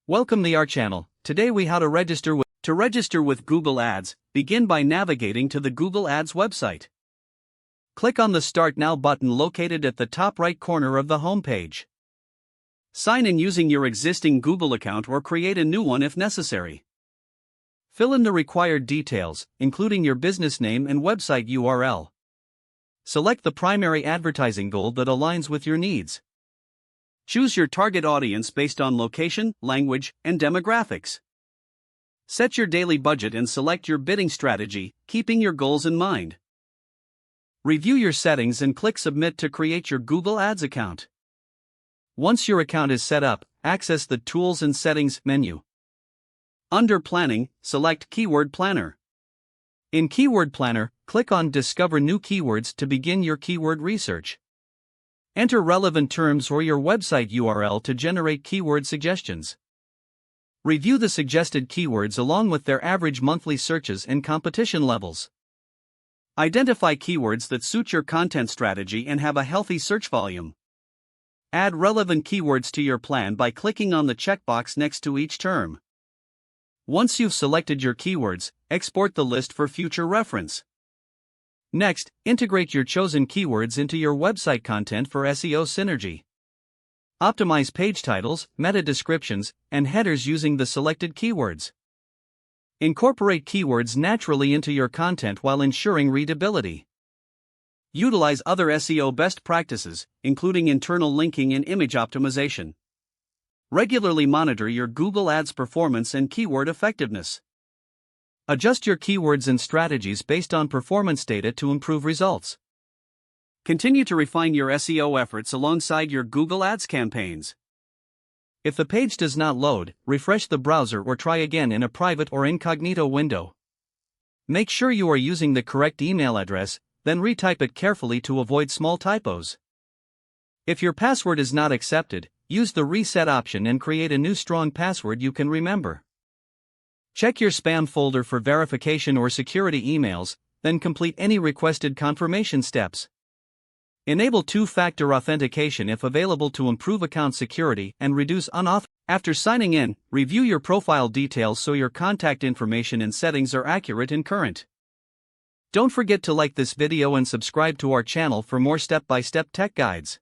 Welcome to our channel. Today we how to register with Google Ads. Begin by navigating to the Google Ads website. Click on the Start Now button located at the top right corner of the home page. Sign in using your existing Google account or create a new one if necessary. Fill in the required details, including your business name and website URL. Select the primary advertising goal that aligns with your needs. Choose your target audience based on location, language, and demographics. Set your daily budget and select your bidding strategy, keeping your goals in mind. Review your settings and click Submit to create your Google Ads account. Once your account is set up, access the Tools and Settings menu. Under Planning, select Keyword Planner. In Keyword Planner, click on Discover New Keywords to begin your keyword research. Enter relevant terms or your website URL to generate keyword suggestions. Review the suggested keywords along with their average monthly searches and competition levels. Identify keywords that suit your content strategy and have a healthy search volume. Add relevant keywords to your plan by clicking on the checkbox next to each term. Once you've selected your keywords, export the list for future reference. Next, integrate your chosen keywords into your website content for SEO synergy. Optimize page titles, meta descriptions, and headers using the selected keywords. Incorporate keywords naturally into your content while ensuring readability. Utilize other SEO best practices, including internal linking and image optimization. Regularly monitor your Google Ads performance and keyword effectiveness. Adjust your keywords and strategies based on performance data to improve results. Continue to refine your SEO efforts alongside your Google Ads campaigns. If the page does not load, refresh the browser or try again in a private or incognito window. Make sure you are using the correct email address, then retype it carefully to avoid small typos. If your password is not accepted, use the reset option and create a new strong password you can remember. Check your spam folder for verification or security emails, then complete any requested confirmation steps. Enable two-factor authentication if available to improve account security and reduce unauthorized. After signing in, review your profile details so your contact information and settings are accurate and current. Don't forget to like this video and subscribe to our channel for more step-by-step tech guides.